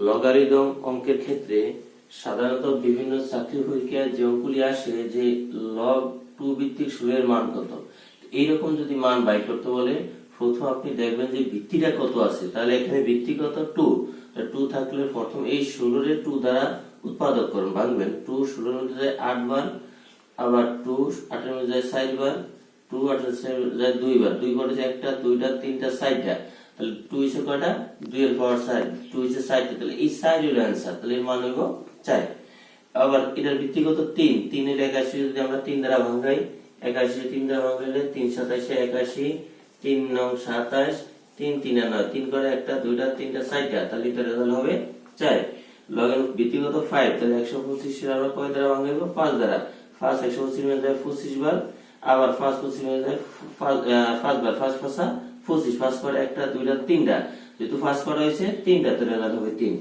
Logarithm অঙ্কের ক্ষেত্রে সাধারণত বিভিন্ন চাকরি পরীক্ষায় যে অঙ্কগুলি আসে যে লগ 2 ভিত্তিক ষোলের মান কত, এইরকম যদি মান বাই করতে বলে প্রথম আপনি দেখবেন যে ভিত্তিটা কত আছে। তাহলে এখানে ভিত্তি কত 2, 2 থাকলে প্রথম এই 16 এর 2 দ্বারা উৎপাদক করুন, ভাঙবেন। 2 16 এর মধ্যে যায় 8 বার, আবার 2 8 এর মধ্যে যায় 4 বার, 2 8 এর মধ্যে যায় 2 বার, 2 করে যায় একটা, দুইটা, তিনটা, 4টা। তাহলে 2 ইসে কয়টা? 2 এর পাওয়ার 4, 2 ইসে 4টা। তাহলে এই 4 এর आंसर, তাহলে এর মান হইব 4। আবার এটার ভিত্তি কত 3, 3 এর 81 যদি আমরা 3 দ্বারা ভাঙাই, 81 3 দ্বারা ভাঙাইলে 3 27 81, 3 9 27, 3 3 9, 3 করে একটা, দুইটা, তিনটা, 4টা। তাহলে এটার রেজাল্ট হবে 4। লগের ভিত্তি কত 5, তাহলে 125 এর আমরা কয় দ্বারা ভাঙাইব? 5 দ্বারা। 5 125 এর যায় 25 বার, আবার 5 25 এর যায় 5 বার, 5 5 25, 5 করে একটা, দুইটা, তিনটা। যেহেতু 5 করা হয়েছে 3টা, তো রেজাল্ট হবে 3।